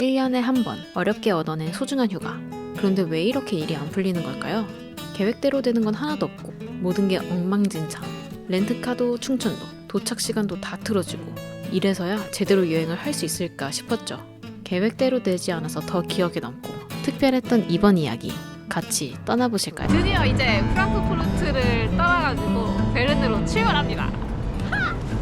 1년에 한 번 어렵게 얻어낸 소중한 휴가. 그런데 왜 이렇게 일이 안 풀리는 걸까요? 계획대로 되는 건 하나도 없고 모든 게 엉망진창. 렌트카도 충천도 도착 시간도 다 틀어지고 이래서야 제대로 여행을 할 수 있을까 싶었죠. 계획대로 되지 않아서 더 기억에 남고 특별했던 이번 이야기 같이 떠나보실까요? 드디어 이제 프랑크푸르트를 떠나가지고 베른으로 출발합니다.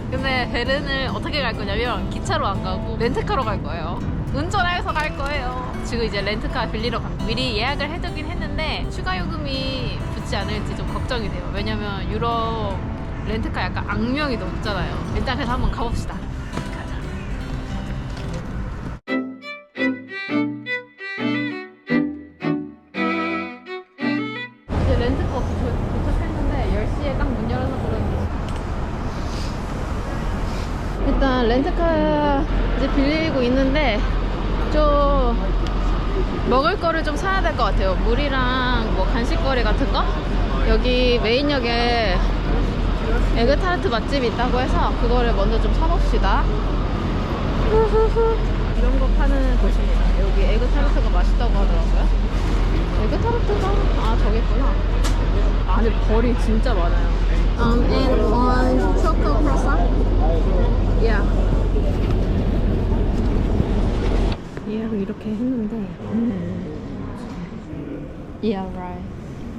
근데 베른을 어떻게 갈 거냐면 기차로 안 가고 렌트카로 갈 거예요. 운전해서 갈 거예요. 지금 이제 렌트카 빌리러 갑니다. 미리 예약을 해두긴 했는데 추가 요금이 붙지 않을지 좀 걱정이 돼요. 왜냐면 유럽 렌트카 약간 악명이 높잖아요. 일단 그래서 한번 가봅시다. 가자. 이제 렌트카 없이 도착했는데 10시에 딱 문 열어서 그런지 일단 렌트카 이제 빌리고 있는데 좀 먹을 거를 좀 사야 될 것 같아요. 물이랑 뭐 간식거리 같은 거? 여기 메인역에 에그타르트 맛집이 있다고 해서 그거를 먼저 좀 사봅시다. 이런 거 파는 곳입니다. 여기 에그타르트가 맛있다고 하더라고요. 에그타르트가 저기 있구나. 안에 벌이 진짜 많아요. And one choco croissant. Yeah. 예약을 이렇게 했는데. Yeah, right.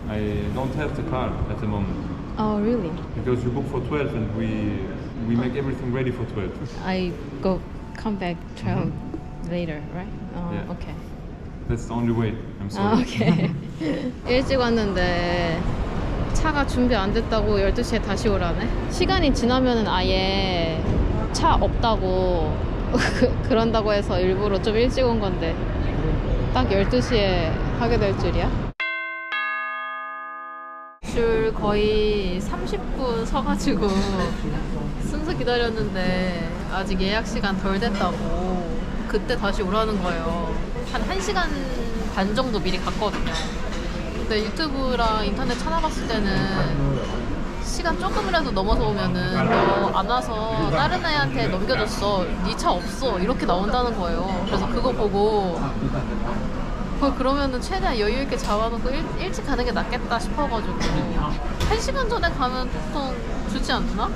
I don't have the car at the moment Oh, really? because you book for 12 and we make everything ready for 12. I come back 12 later, right? Yeah. Okay. That's the only way. I'm sorry. Okay. 일찍 왔는데 차가 준비 안 됐다고 12시에 다시 오라네. 시간이 지나면은 아예 차 없다고 그런다고 해서 일부러 좀 일찍 온 건데 딱 12시에 하게 될 줄이야? 줄 거의 30분 서가지고 순서 기다렸는데 아직 예약 시간 덜 됐다고 그때 다시 오라는 거예요. 한 1시간 반 정도 미리 갔거든요. 근데 유튜브랑 인터넷 찾아봤을 때는 시간 조금이라도 넘어서 오면은 너 안 와서 다른 애한테 넘겨줬어, 네 차 없어, 이렇게 나온다는 거예요. 그래서 그거 보고 그러면은 최대한 여유 있게 잡아놓고 일찍 가는 게 낫겠다 싶어가지고 1시간 전에 가면 보통 좋지 않나?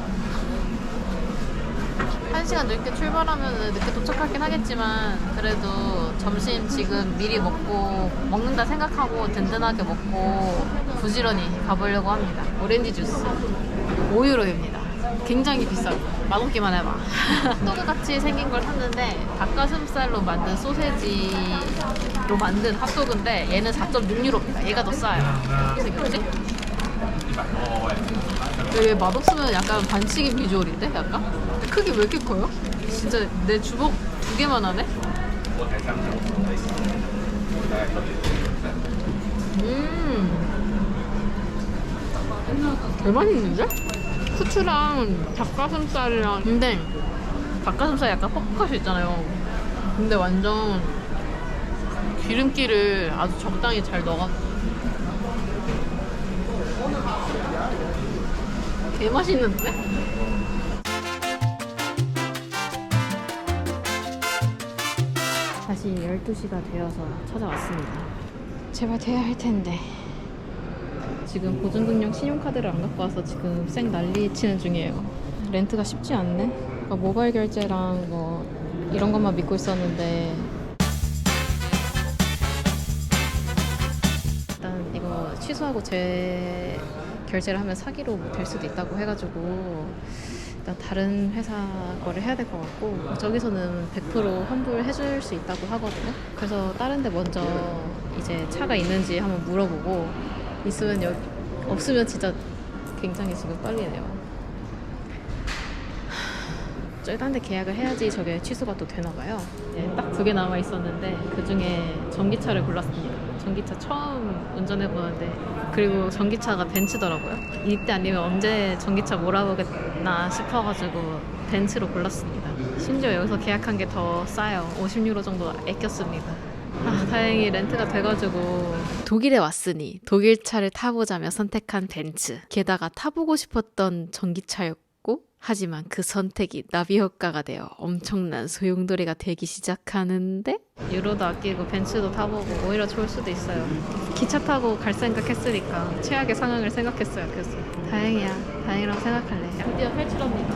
1시간 늦게 출발하면 늦게 도착하긴 하겠지만 그래도 점심 지금 미리 먹는다 생각하고 든든하게 먹고 부지런히 가보려고 합니다. 오렌지 주스 5유로입니다. 굉장히 비싸고 맛없기만 해봐. 핫도그 같이 생긴 걸 샀는데 닭가슴살로 만든 소세지로 만든 핫도그인데 얘는 4.6유로입니다. 얘가 더 싸요. 어떻게 생겼지? 왜 맛없으면 약간 반칙인 비주얼인데? 약간? 크기 왜 이렇게 커요? 진짜 내 주먹 2개만 하네? 개 맛있는데? 후추랑 닭가슴살이랑 근데 닭가슴살 약간 퍽퍽할 수 있잖아요. 근데 완전 기름기를 아주 적당히 잘 넣어갖고 개 맛있는데? 다시 12시가 되어서 찾아왔습니다. 제발 돼야 할 텐데. 지금 보증금융 신용카드를 안 갖고 와서 지금 쌩 난리 치는 중이에요. 렌트가 쉽지 않네. 그러니까 모바일 결제랑 뭐 이런 것만 믿고 있었는데 일단 이거 취소하고 결제를 하면 사기로 될 수도 있다고 해가지고 일단 다른 회사 거를 해야 될 것 같고 저기서는 100% 환불해줄 수 있다고 하거든요. 그래서 다른 데 먼저 이제 차가 있는지 한번 물어보고 있으면 없으면 진짜 굉장히 지금 떨리네요. 저기 딴 데 계약을 해야지 저게 취소가 또 되나 봐요. 네, 딱 2개 남아 있었는데 그 중에 전기차를 골랐습니다. 전기차 처음 운전해 보는데 그리고 전기차가 벤츠더라고요. 이때 아니면 언제 전기차 몰아보겠나 싶어가지고 벤츠로 골랐습니다. 심지어 여기서 계약한 게 더 싸요. 50유로 정도 아꼈습니다. 다행히 렌트가 돼가지고 독일에 왔으니 독일 차를 타보자며 선택한 벤츠. 게다가 타보고 싶었던 전기차였고 하지만 그 선택이 나비 효과가 되어 엄청난 소용돌이가 되기 시작하는데 유로도 아끼고 벤츠도 타보고 오히려 좋을 수도 있어요. 기차 타고 갈 생각했으니까 최악의 상황을 생각했어야 그래서 다행이야. 다행이라고 생각할래. 드디어 탈출합니다.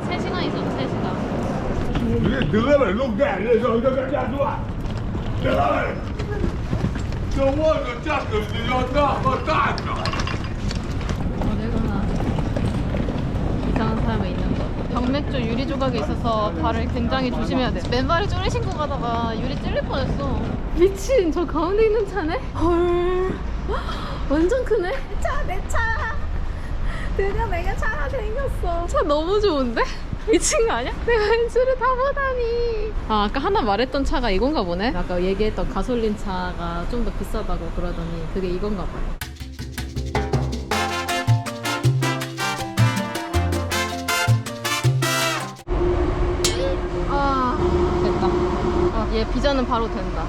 3시간 있어도 3시간. Đứa mày lúc đẻ lên rồi cho các nhà luôn. Đứa ơi. Đâu có được chắc được gì đâu đó mà ta. 어딜가나 이상한 사람이 있는 거. 병맥주 유리 조각이 있어서 발을 굉장히 조심해야 돼. 맨발에 쪼리 신고 가다가 유리 찔릴 뻔했어. 미친, 저 가운데 있는 차네? 헐, 완전 크네. 내 차. 드디어 내가 차가 생겼어. 차 너무 좋은데? 미친 거 아니야? 내가 벤츠를 타보다니. 아, 아까 하나 말했던 차가 이건가 보네. 아까 얘기했던 가솔린 차가 좀 더 비싸다고 그러더니 그게 이건가 봐요. 아, 됐다. 아, 얘 비자는 바로 된다.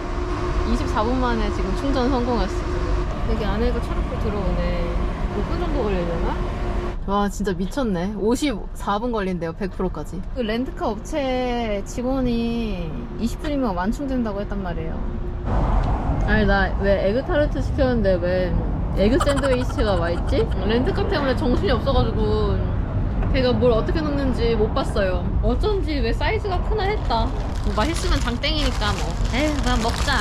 24분 만에 지금 충전 성공했어. 여기 안에가 초록불 들어오네. 5분 정도 걸리려나? 와, 진짜 미쳤네. 54분 걸린대요, 100%까지. 그 렌트카 업체 직원이 20분이면 완충된다고 했단 말이에요. 아니, 나 왜 에그타르트 시켰는데 왜 에그 샌드위치가 와있지? 렌트카 때문에 정신이 없어가지고 걔가 뭘 어떻게 넣는지 못 봤어요. 어쩐지 왜 사이즈가 크나 했다. 뭐 맛있으면 장땡이니까 뭐. 에휴, 그냥 먹자.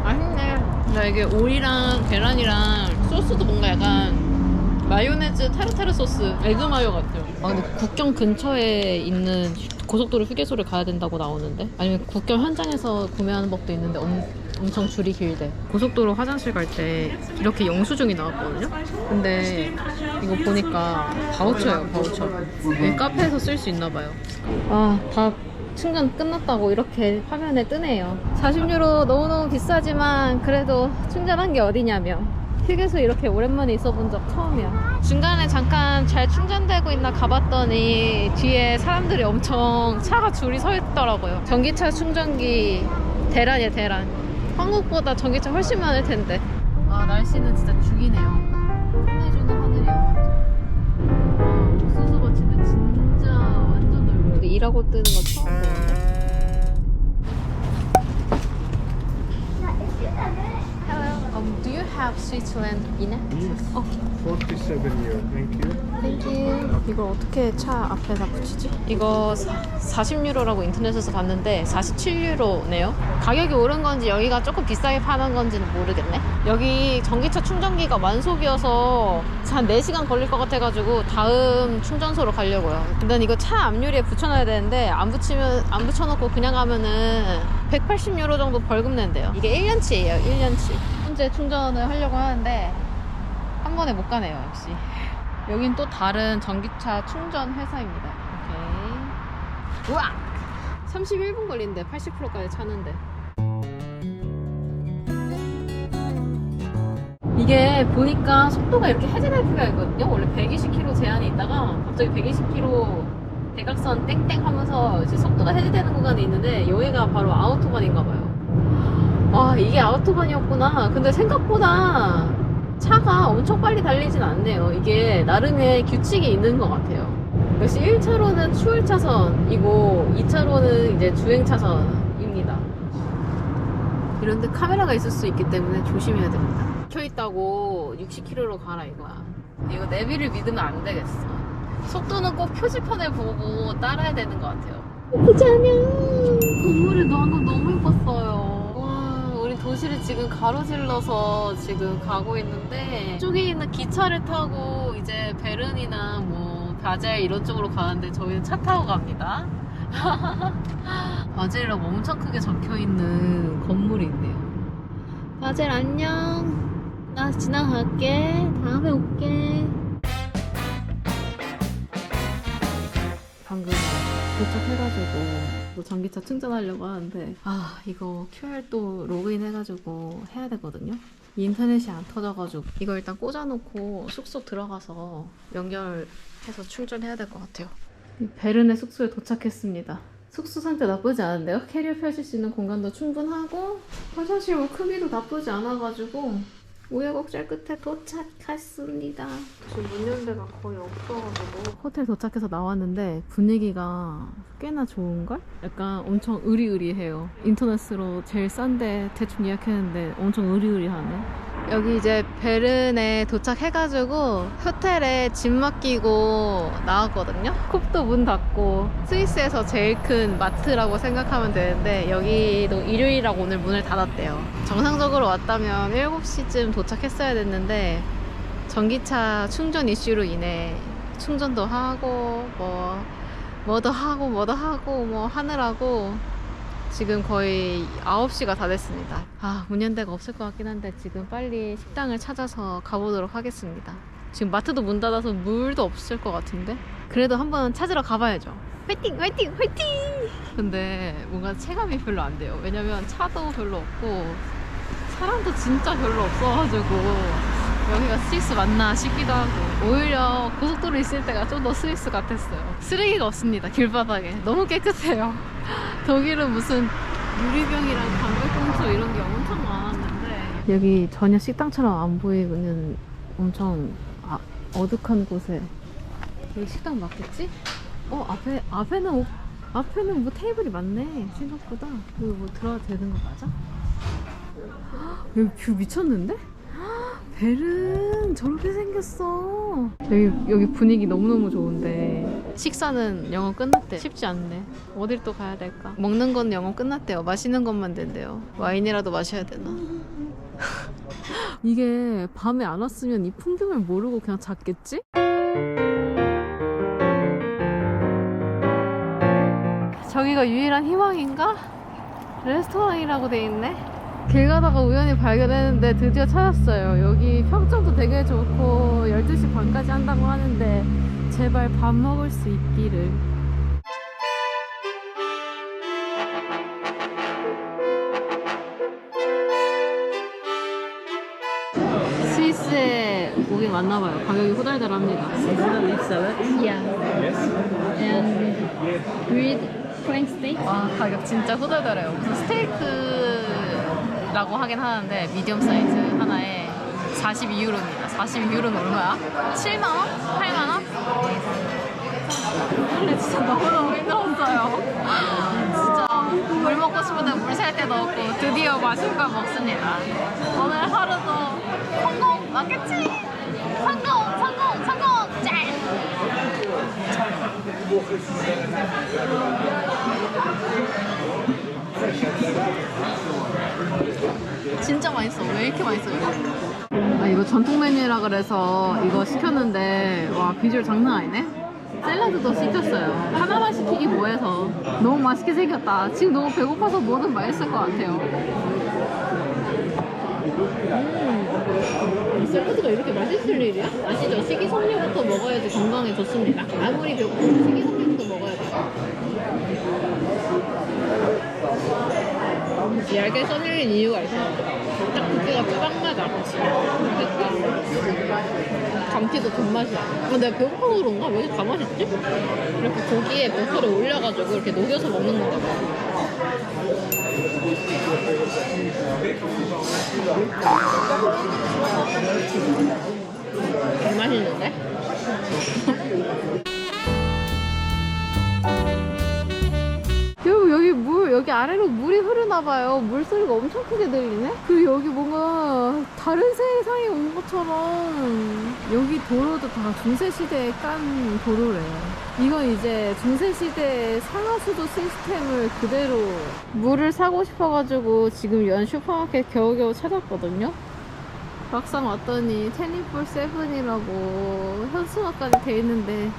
맛있네. 나 이게 오이랑 계란이랑 소스도 뭔가 약간 마요네즈 타르타르 소스 에그 마요 같아요. 아, 근데 국경 근처에 있는 고속도로 휴게소를 가야 된다고 나오는데, 아니면 국경 현장에서 구매하는 법도 있는데 엄청 줄이 길대. 고속도로 화장실 갈 때 이렇게 영수증이 나왔거든요. 근데 이거 보니까 바우처예요, 바우처. 여기 카페에서 쓸 수 있나 봐요. 아, 다 충전 끝났다고 이렇게 화면에 뜨네요. 40유로 너무너무 비싸지만 그래도 충전한 게 어디냐며. 휴게소 이렇게 오랜만에 있어본 적 처음이야. 중간에 잠깐 잘 충전되고 있나 가봤더니 뒤에 사람들이 엄청 차가 줄이 서 있더라고요. 전기차 충전기 대란이야, 대란. 한국보다 전기차 훨씬 많을 텐데. 아, 날씨는 진짜 죽이네요. 끝내주는 하늘이야. 옥수수밭인데 진짜 완전 넓어. 일하고 뜨는 거 처음 보는데. Do you have Switzerland in it? Yes. Oh, 47 years. Thank you. thank you. 이걸 어떻게 차 앞에다 붙이지? 이거 40유로라고 인터넷에서 봤는데 47유로네요. 가격이 오른 건지 여기가 조금 비싸게 파는 건지는 모르겠네. 여기 전기차 충전기가 완속이어서 한 4시간 걸릴 것 같아가지고 다음 충전소로 가려고요. 근데 이거 차 앞유리에 붙여놔야 되는데 안 붙여놓고 그냥 가면은 180유로 정도 벌금 낸대요. 이게 1년치예요, 1년치. 현재 충전을 하려고 하는데 한 번에 못 가네요, 역시. 여긴 또 다른 전기차 충전 회사입니다. 오케이. 우와! 31분 걸린대, 80%까지 차는데. 이게 보니까 속도가 이렇게 해제될 때가 있거든요. 원래 120km 제한이 있다가 갑자기 120km 대각선 땡땡 하면서 이제 속도가 해제되는 구간이 있는데 여기가 바로 아우토반인가봐요. 와, 이게 아우토반이었구나. 근데 생각보다 차가 엄청 빨리 달리진 않네요. 이게 나름의 규칙이 있는 것 같아요. 역시 1차로는 추월차선이고 2차로는 이제 주행차선입니다. 이런데 카메라가 있을 수 있기 때문에 조심해야 됩니다. 켜있다고 60km로 가라 이거야. 이거 내비를 믿으면 안 되겠어. 속도는 꼭 표지판을 보고 따라야 되는 것 같아요. 예쁘지 않냐? 건물이 너무 예뻤어요. 와, 우리 도시를 지금 가로질러서 지금 가고 있는데 이쪽에 있는 기차를 타고 이제 베른이나 뭐 바젤 이런 쪽으로 가는데 저희는 차 타고 갑니다. 바젤이라고 엄청 크게 적혀있는 건물이 있네요. 바젤 안녕. 나 지나갈게. 다음에 올게. 방금 도착해가지고 또 전기차 충전하려고 하는데 이거 QR 또 로그인 해가지고 해야 되거든요. 인터넷이 안 터져가지고 이거 일단 꽂아놓고 숙소 들어가서 연결해서 충전해야 될 것 같아요. 베른의 숙소에 도착했습니다. 숙소 상태 나쁘지 않은데요? 캐리어 펼칠 수 있는 공간도 충분하고 화장실 뭐 크기도 나쁘지 않아가지고 우여곡절 끝에 도착했습니다. 지금 문 여는 데가 거의 없어가지고 호텔 도착해서 나왔는데 분위기가 꽤나 좋은걸? 약간 엄청 으리으리해요. 인터넷으로 제일 싼데 대충 예약했는데 엄청 으리으리하네. 여기 이제 베른에 도착해가지고 호텔에 짐 맡기고 나왔거든요. 쿱도 문 닫고 스위스에서 제일 큰 마트라고 생각하면 되는데 여기도 일요일이라고 오늘 문을 닫았대요. 정상적으로 왔다면 7시쯤 도착했어야 됐는데 전기차 충전 이슈로 인해 충전도 하고 뭐도 하고 하느라고 지금 거의 9시가 다 됐습니다. 문 연 데가 없을 것 같긴 한데 지금 빨리 식당을 찾아서 가보도록 하겠습니다. 지금 마트도 문 닫아서 물도 없을 것 같은데 그래도 한번 찾으러 가봐야죠. 화이팅! 화이팅! 화이팅! 근데 뭔가 체감이 별로 안 돼요. 왜냐면 차도 별로 없고 사람도 진짜 별로 없어가지고 여기가 스위스 맞나 싶기도 하고 오히려 고속도로 있을 때가 좀 더 스위스 같았어요. 쓰레기가 없습니다. 길바닥에 너무 깨끗해요. 독일은 무슨 유리병이랑 담배꽁초 이런 게 엄청 많았는데 여기 전혀 식당처럼 안 보이는 엄청 어둑한 곳에 여기 식당 맞겠지? 앞에는 뭐 테이블이 많네. 생각보다 여기 뭐 들어가도 되는 거 맞아? 여기 뷰 미쳤는데? 베른 저렇게 생겼어. 여기 분위기 너무너무 좋은데 식사는 영어 끝났대. 쉽지 않네. 어딜 또 가야 될까? 먹는 건 영어 끝났대요. 마시는 것만 된대요. 와인이라도 마셔야 되나? 이게 밤에 안 왔으면 이 풍경을 모르고 그냥 잤겠지? 저기가 유일한 희망인가? 레스토랑이라고 돼 있네. 길 가다가 우연히 발견했는데 드디어 찾았어요. 여기 평점도 되게 좋고 12시 반까지 한다고 하는데 제발 밥 먹을 수 있기를. 스위스에 오긴 왔나봐요. 가격이 후달달합니다. Yeah. And grilled French steak. 와, 가격 진짜 후달달해요. 무슨 스테이크라고 하긴 하는데 미디엄 사이즈 하나에 42유로입니다. 42유로는 얼마야? 7만원? 8만원? 근데 진짜 너무너무 힘들었어요. 진짜 물 먹고 싶은데 물 살 데도 없고 드디어 마실 걸 먹습니다. 오늘 하루도 성공 맞겠지? 성공! 짠! 진짜 맛있어. 왜 이렇게 맛있어 이거? 이거 전통 메뉴라 그래서 이거 시켰는데 와 비주얼 장난 아니네. 샐러드도 시켰어요. 하나만 시키기 뭐해서 너무 맛있게 생겼다. 지금 너무 배고파서 뭐든 맛있을 것 같아요. 샐러드가 이렇게 맛있을 일이야? 아시죠? 식이섬유부터 먹어야지 건강에 좋습니다. 아무리 배고파도 식이섬유부터 먹어야 돼요. 얇게 써내린 이유가 있어. 딱 고기가 딱 맞아. 맛있다. 감튀도 돈맛이야. 내가 배고파서 그런가? 왜 이렇게 다 맛있지? 이렇게 고기에 버터를 올려가지고 이렇게 녹여서 먹는 건가 봐. 맛있는데? 여기 아래로 물이 흐르나봐요. 물소리가 엄청 크게 들리네? 그리고 여기 뭔가 다른 세상에 온 것처럼 여기 도로도 다 중세시대에 깐 도로래요. 이건 이제 중세시대의 상하수도 시스템을 그대로 물을 사고 싶어가지고 지금 연 슈퍼마켓 겨우겨우 찾았거든요. 막상 왔더니 24/7이라고 현수막까지 돼 있는데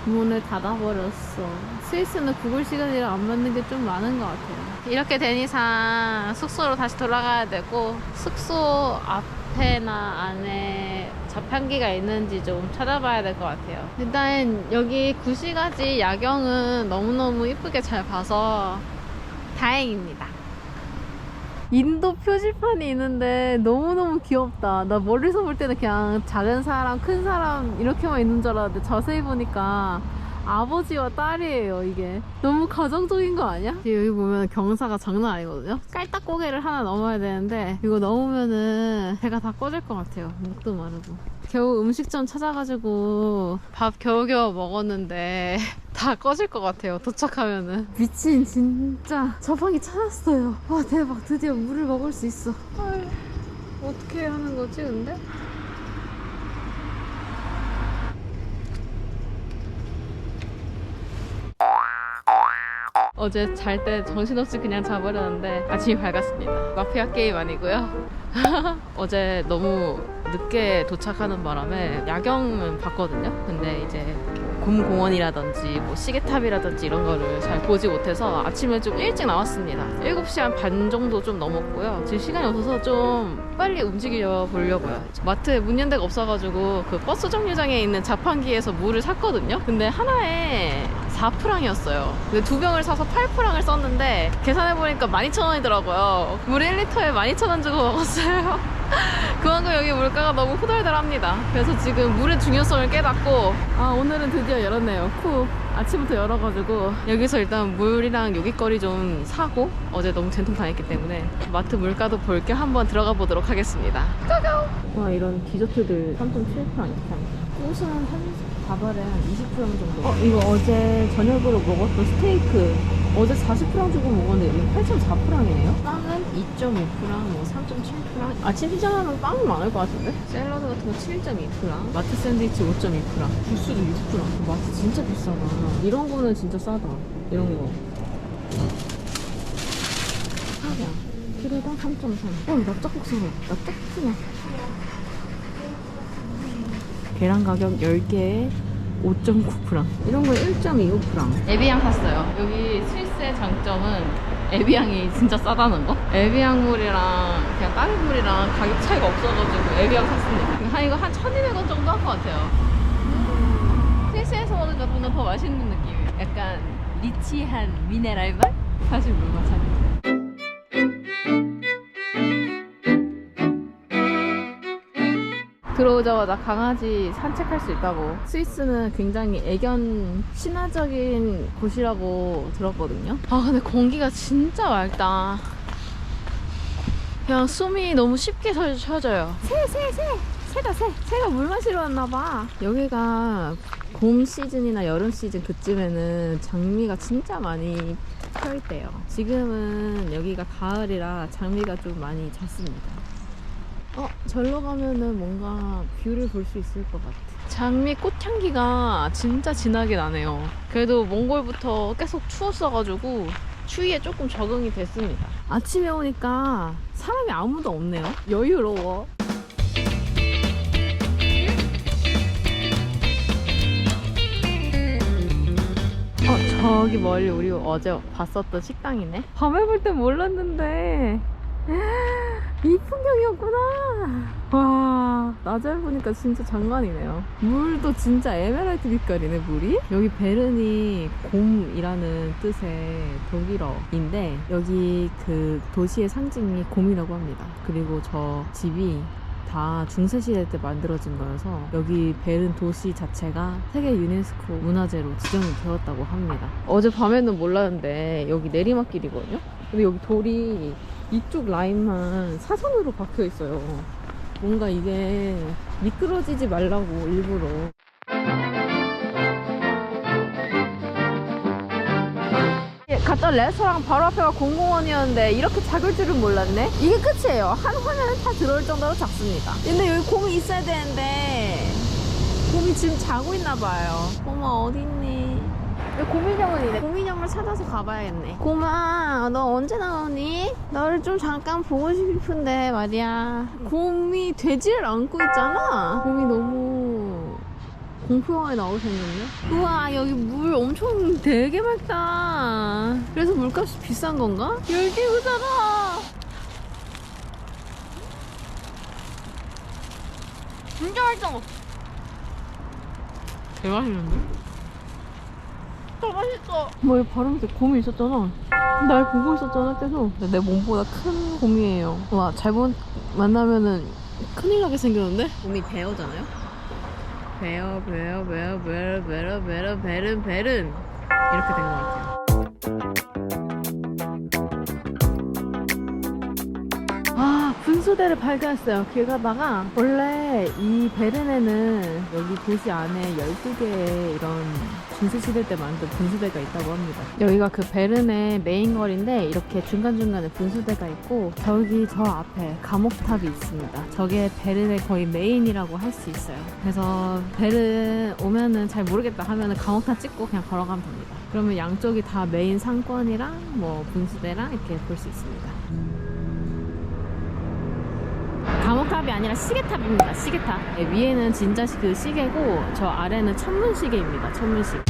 문을 닫아버렸어. 스위스는 구글 시간이랑 안 맞는 게 좀 많은 것 같아요. 이렇게 된 이상 숙소로 다시 돌아가야 되고 숙소 앞에나 안에 자판기가 있는지 좀 찾아봐야 될 것 같아요. 일단 여기 구시가지 야경은 너무너무 이쁘게 잘 봐서 다행입니다. 인도 표지판이 있는데 너무너무 귀엽다. 나 멀리서 볼 때는 그냥 작은 사람, 큰 사람 이렇게만 있는 줄 알았는데 자세히 보니까 아버지와 딸이에요. 이게 너무 가정적인 거 아니야? 여기 보면 경사가 장난 아니거든요. 깔딱고개를 하나 넘어야 되는데 이거 넘으면은 배가 다 꺼질 것 같아요. 목도 마르고. 겨우 음식점 찾아가지고 밥 겨우겨우 먹었는데 다 꺼질 것 같아요. 도착하면은. 미친, 진짜 저방이 찾았어요. 와, 대박. 드디어 물을 먹을 수 있어. 아유, 어떻게 하는 거지 근데? 어제 잘 때 정신없이 그냥 자버렸는데 아침이 밝았습니다. 마피아 게임 아니고요. 어제 너무 늦게 도착하는 바람에 야경은 봤거든요. 근데 이제 곰공원이라든지 뭐 시계탑이라든지 이런 거를 잘 보지 못해서 아침에 좀 일찍 나왔습니다. 7시 한 반 정도 좀 넘었고요. 지금 시간이 없어서 좀 빨리 움직여 보려고요. 마트에 문 연 데가 없어가지고 그 버스 정류장에 있는 자판기에서 물을 샀거든요. 근데 하나에 4프랑이었어요. 근데 2병을 사서 8프랑을 썼는데 계산해보니까 12,000원이더라고요. 물 1리터에 12,000원 주고 먹었어요. 그만큼 여기 물가가 너무 후덜덜합니다. 그래서 지금 물의 중요성을 깨닫고 오늘은 드디어 열었네요. 쿡 아침부터 열어가지고 여기서 일단 물이랑 요깃거리 좀 사고 어제 너무 된통 당했기 때문에 마트 물가도 볼 겸 한번 들어가 보도록 하겠습니다. 고고! 와, 이런 디저트들 3.7프랑 이렇게 꽃은 한 다발에 한 20g 정도. 이거 어제 저녁으로 먹었던 스테이크 어제 40프랑 주고 먹었는데 여기 8.4프랑이네요. 빵은 2.5프랑, 뭐 3.7프랑. 아침 시장하면 빵이 많을 것 같은데? 샐러드 같은 거 7.2프랑, 마트 샌드위치 5.2프랑, 주스도 6프랑. 마트 진짜 비싸다. 이런 거는 진짜 싸다. 이런 거. 사냥. 키로당 3.3. 납작국수로. 납작국수냐. 계란 가격 10개에 5.9프랑. 이런 거 1.25프랑. 에비앙 샀어요. 여기 스위스의 장점은 에비앙이 진짜 싸다는 거? 에비앙 물이랑 그냥 다른 물이랑 가격 차이가 없어가지고 에비앙 샀습니다. 이거 한 1,200원 정도 한 것 같아요. 스위스에서 먹는 것보다 더 맛있는 느낌이에요. 약간 리치한 미네랄 맛? 사실 물 마찬가지. 들어오자마자 강아지 산책할 수 있다고. 스위스는 굉장히 애견 친화적인 곳이라고 들었거든요. 근데 공기가 진짜 맑다. 그냥 숨이 너무 쉽게 쉬어져요. 새가 물 마시러 왔나봐. 여기가 봄 시즌이나 여름 시즌 그쯤에는 장미가 진짜 많이 펴있대요. 지금은 여기가 가을이라 장미가 좀 많이 졌습니다. 절로 가면은 뭔가 뷰를 볼 수 있을 것 같아. 장미 꽃향기가 진짜 진하게 나네요. 그래도 몽골부터 계속 추웠어가지고 추위에 조금 적응이 됐습니다. 아침에 오니까 사람이 아무도 없네요. 여유로워. 저기 멀리 우리 어제 봤었던 식당이네. 밤에 볼 땐 몰랐는데 이 풍경이었구나. 와, 낮에 보니까 진짜 장관이네요. 물도 진짜 에메랄드 빛깔이네, 물이. 여기 베른이 곰이라는 뜻의 독일어인데 여기 그 도시의 상징이 곰이라고 합니다. 그리고 저 집이 다 중세시대 때 만들어진 거여서 여기 베른 도시 자체가 세계 유네스코 문화재로 지정이 되었다고 합니다. 어제 밤에는 몰랐는데 여기 내리막길이거든요. 근데 여기 돌이 이쪽 라인만 사선으로 박혀 있어요. 뭔가 이게 미끄러지지 말라고 일부러. 갔던 레스토랑 바로 앞에가 공공원이었는데 이렇게 작을 줄은 몰랐네. 이게 끝이에요. 한 화면에 다 들어올 정도로 작습니다. 근데 여기 곰이 있어야 되는데 곰이 지금 자고 있나 봐요. 곰아 어딨니? 여기 곰인형은 이래. 곰인형을 찾아서 가봐야겠네. 곰아 너 언제 나오니? 너를 좀 잠깐 보고 싶은데 말이야. 곰이 되지를 않고 있잖아. 곰이 너무 공포영화에 나오셨는데? 우와 여기 물 엄청 되게 맑다. 그래서 물값이 비싼 건가? 열기구잖아. 진짜 맛있어. 대맛있는데? 진짜 맛있어. 뭐 여기 바로 밑에 곰이 있었잖아. 날 보고 있었잖아 계속. 내 몸보다 큰 곰이에요. 와 잘못 만나면은 큰일 나게 생겼는데? 곰이 베어잖아요? 베른 이렇게 된 것 같아요. 아, 분수대를 발견했어요. 길 가다가 원래 이 베른에는 여기 도시 안에 12개의 이런 중세시대 때 만든 분수대가 있다고 합니다. 여기가 그 베른의 메인 거리인데 이렇게 중간중간에 분수대가 있고 저기 저 앞에 감옥탑이 있습니다. 저게 베른의 거의 메인이라고 할 수 있어요. 그래서 베른 오면은 잘 모르겠다 하면은 감옥탑 찍고 그냥 걸어가면 됩니다. 그러면 양쪽이 다 메인 상권이랑 뭐 분수대랑 이렇게 볼 수 있습니다. 감옥탑이 아니라 시계탑입니다. 시계탑. 네, 위에는 진짜 그 시계고 저 아래는 천문시계입니다. 천문시계.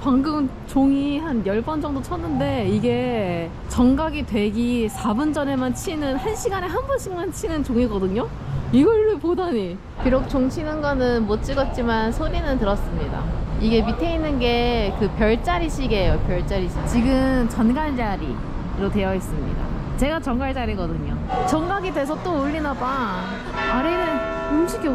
방금 종이 한 10번 정도 쳤는데 이게 정각이 되기 4분 전에만 치는 1시간에 한 번씩만 치는 종이거든요. 이걸 보다니. 비록 종 치는 거는 못 찍었지만 소리는 들었습니다. 이게 밑에 있는 게 그 별자리 시계예요. 별자리 시계. 지금 전갈자리로 되어 있습니다. 제가 전갈자리거든요. 정각이 돼서 또 울리나 봐. 아래는 움직여.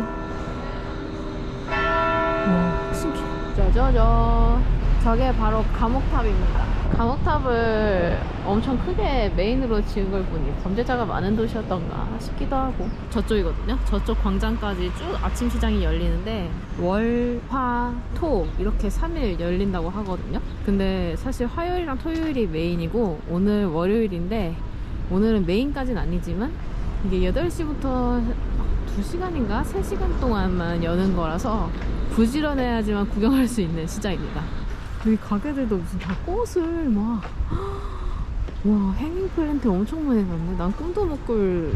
와, 신기해. 짜자잔. 저게 바로 감옥탑입니다. 감옥탑을 엄청 크게 메인으로 지은 걸 보니 범죄자가 많은 도시였던가 싶기도 하고. 저쪽이거든요. 저쪽 광장까지 쭉 아침 시장이 열리는데 월, 화, 토 이렇게 3일 열린다고 하거든요. 근데 사실 화요일이랑 토요일이 메인이고 오늘 월요일인데 오늘은 메인까지는 아니지만 이게 8시부터 2시간인가 3시간 동안만 여는 거라서 부지런해야지만 구경할 수 있는 시장입니다. 여기 가게들도 무슨 다 꽃을 막, 와, 행잉 플랜트 엄청 많이 놨네. 난 꿈도 못 꿀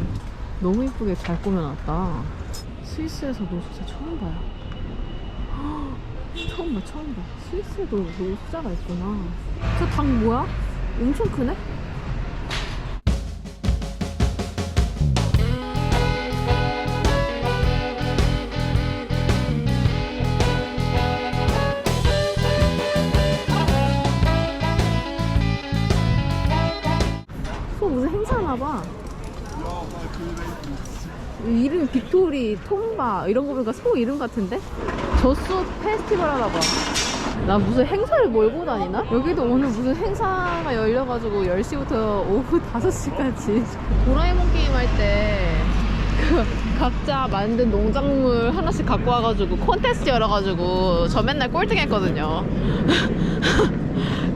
너무 이쁘게 잘 꾸며놨다. 스위스에서도 진짜 처음 봐요. 처음 봐. 스위스에도 노숙자가 있구나. 저 닭 뭐야? 엄청 크네? 무슨 행사나봐. 이름이 빅토리, 톰바 이런 거 보니까 소 이름 같은데? 젖소 페스티벌 하나봐. 나 무슨 행사를 몰고 다니나? 여기도 오늘 무슨 행사가 열려가지고 10시부터 오후 5시까지 도라에몽 게임 할 때 각자 만든 농작물 하나씩 갖고 와가지고 콘테스트 열어가지고 저 맨날 꼴등 했거든요.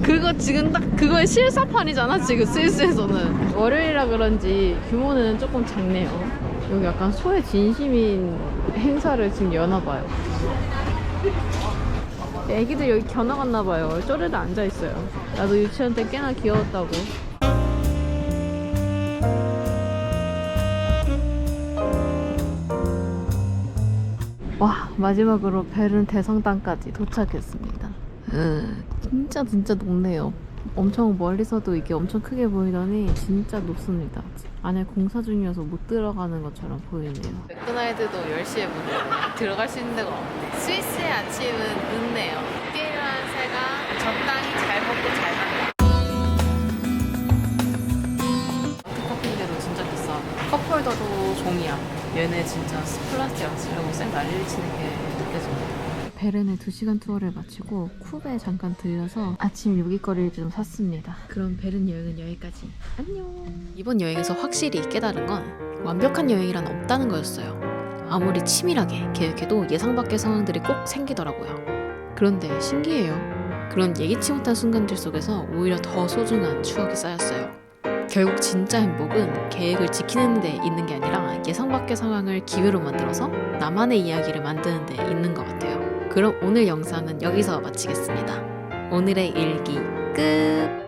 그거 지금 딱 그거의 실사판이잖아 지금 스위스에서는. 월요일이라 그런지 규모는 조금 작네요. 여기 약간 소의 진심인 행사를 지금 여나봐요. 애기들 여기 겨나갔나봐요. 쪼르르 앉아있어요. 나도 유치원 때 꽤나 귀여웠다고. 와, 마지막으로 베른 대성당까지 도착했습니다. 진짜 높네요. 엄청 멀리서도 이게 엄청 크게 보이더니 진짜 높습니다. 안에 공사 중이어서 못 들어가는 것처럼 보이네요. 맥도날드도 10시에 문을 들어갈 수 있는 데가 없네. 스위스의 아침은 늦네요. 깨일한 새가 적당히 잘 먹고 잘 간다. 커피인데도 진짜 비싸. 컵홀더도 종이야. 얘네 진짜 플라스틱 쓰려고 쌩 난리를 치는 게 느껴집니다. 베른의 2시간 투어를 마치고 쿱에 잠깐 들려서 아침 요깃거리를 좀 샀습니다. 그럼 베른 여행은 여기까지. 안녕. 이번 여행에서 확실히 깨달은 건 완벽한 여행이란 없다는 거였어요. 아무리 치밀하게 계획해도 예상 밖의 상황들이 꼭 생기더라고요. 그런데 신기해요. 그런 예기치 못한 순간들 속에서 오히려 더 소중한 추억이 쌓였어요. 결국 진짜 행복은 계획을 지키는 데 있는 게 아니라 예상 밖의 상황을 기회로 만들어서 나만의 이야기를 만드는 데 있는 것 같아요. 그럼 오늘 영상은 여기서 마치겠습니다. 오늘의 일기 끝!